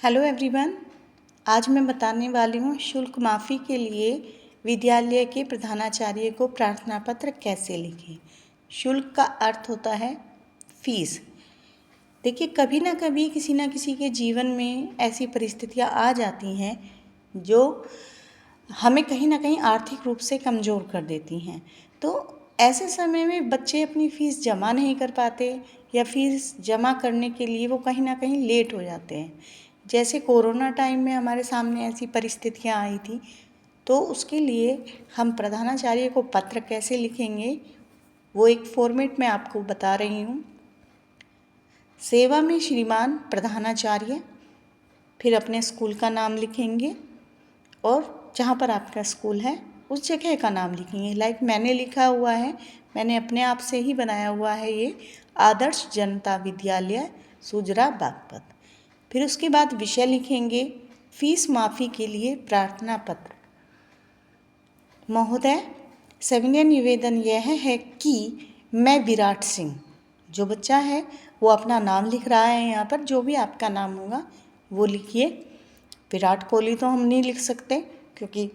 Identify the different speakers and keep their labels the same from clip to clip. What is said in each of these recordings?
Speaker 1: Hello everyone. आज मैं बताने वाली हूँ शुल्क माफ़ी के लिए विद्यालय के प्रधानाचार्य को प्रार्थना पत्र कैसे लिखें। शुल्क का अर्थ होता है फीस। देखिए, कभी ना कभी किसी ना किसी के जीवन में ऐसी परिस्थितियाँ आ जाती हैं जो हमें कहीं ना कहीं आर्थिक रूप से कमज़ोर कर देती हैं। तो ऐसे समय में बच्चे अपनी फ़ीस जमा नहीं कर पाते या फ़ीस जमा करने के लिए वो कहीं ना कहीं लेट हो जाते हैं। जैसे कोरोना टाइम में हमारे सामने ऐसी परिस्थितियाँ आई थी, तो उसके लिए हम प्रधानाचार्य को पत्र कैसे लिखेंगे वो एक फॉर्मेट में आपको बता रही हूँ। सेवा में श्रीमान प्रधानाचार्य, फिर अपने स्कूल का नाम लिखेंगे और जहाँ पर आपका स्कूल है उस जगह का नाम लिखेंगे। लाइक मैंने लिखा हुआ है, मैंने अपने आप से ही बनाया हुआ है ये आदर्श जनता विद्यालय सुजरा बागपत। फिर उसके बाद विषय लिखेंगे फीस माफ़ी के लिए प्रार्थना पत्र। महोदय, सविनय निवेदन यह है कि मैं विराट सिंह, जो बच्चा है वो अपना नाम लिख रहा है यहाँ पर, जो भी आपका नाम होगा वो लिखिए। विराट कोहली तो हम नहीं लिख सकते क्योंकि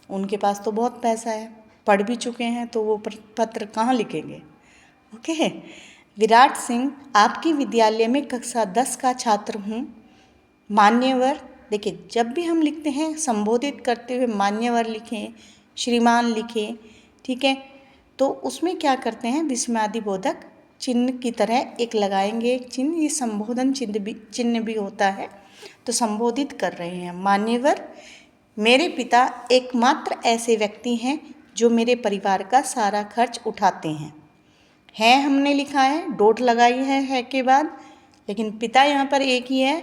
Speaker 1: उनके पास तो बहुत पैसा है, पढ़ भी चुके हैं, तो वो पत्र कहाँ लिखेंगे। ओके। विराट सिंह, आपकी विद्यालय में कक्षा 10 का छात्र हूँ। मान्यवर, देखिए जब भी हम लिखते हैं संबोधित करते हुए मान्यवर लिखें, श्रीमान लिखें, ठीक है। तो उसमें क्या करते हैं, विस्मयादिबोधक चिन्ह की तरह एक लगाएंगे चिन्ह, ये संबोधन चिन्ह भी होता है। तो संबोधित कर रहे हैं, मान्यवर, मेरे पिता एकमात्र ऐसे व्यक्ति हैं जो मेरे परिवार का सारा खर्च उठाते हैं हमने लिखा है, डोट लगाई है के बाद, लेकिन पिता यहाँ पर एक ही है।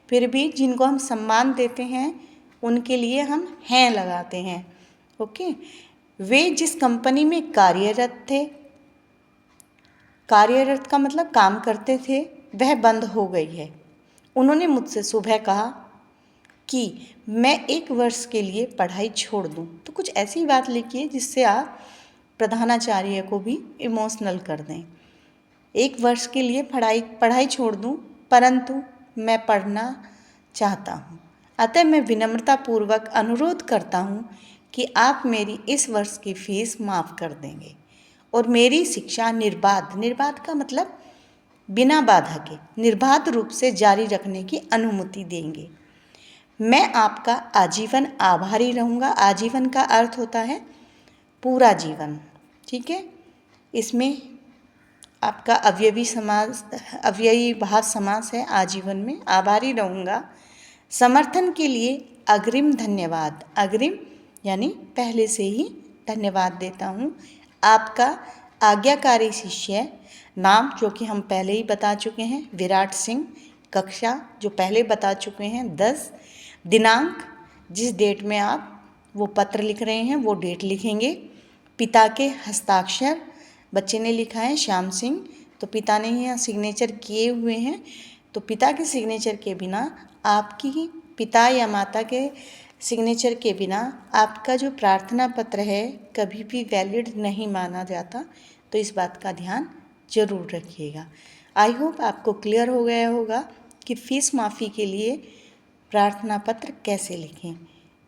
Speaker 1: फिर भी जिनको हम सम्मान देते हैं उनके लिए हम हैं लगाते हैं। ओके। वे जिस कंपनी में कार्यरत थे, कार्यरत का मतलब काम करते थे, वह बंद हो गई है। उन्होंने मुझसे सुबह कहा कि मैं 1 वर्ष के लिए पढ़ाई छोड़ दूं। तो कुछ ऐसी बात लिखिए जिससे आप प्रधानाचार्य को भी इमोशनल कर दें। 1 वर्ष के लिए पढ़ाई छोड़ दूं, परंतु मैं पढ़ना चाहता हूं। अतः मैं विनम्रतापूर्वक अनुरोध करता हूं कि आप मेरी इस वर्ष की फीस माफ़ कर देंगे और मेरी शिक्षा निर्बाध का मतलब बिना बाधा के निर्बाध रूप से जारी रखने की अनुमति देंगे। मैं आपका आजीवन आभारी रहूँगा। आजीवन का अर्थ होता है पूरा जीवन, ठीक है। इसमें आपका अव्ययी भाव समास है आजीवन में। आभारी रहूँगा। समर्थन के लिए अग्रिम धन्यवाद। अग्रिम यानी पहले से ही धन्यवाद देता हूँ। आपका आज्ञाकारी शिष्य, नाम जो कि हम पहले ही बता चुके हैं, विराट सिंह। कक्षा जो पहले बता चुके हैं 10। दिनांक, जिस डेट में आप वो पत्र लिख रहे हैं वो डेट लिखेंगे। पिता के हस्ताक्षर, बच्चे ने लिखा है श्याम सिंह, तो पिता ने यहाँ सिग्नेचर किए हुए हैं। तो पिता के सिग्नेचर के बिना आपकी, पिता या माता के सिग्नेचर के बिना आपका जो प्रार्थना पत्र है कभी भी वैलिड नहीं माना जाता। तो इस बात का ध्यान जरूर रखिएगा। आई होप आपको क्लियर हो गया होगा कि फ़ीस माफ़ी के लिए प्रार्थना पत्र कैसे लिखें।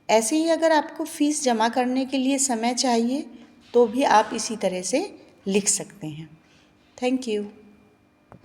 Speaker 1: ऐसे ही अगर आपको फ़ीस जमा करने के लिए समय चाहिए तो भी आप इसी तरह से लिख सकते हैं। Thank you.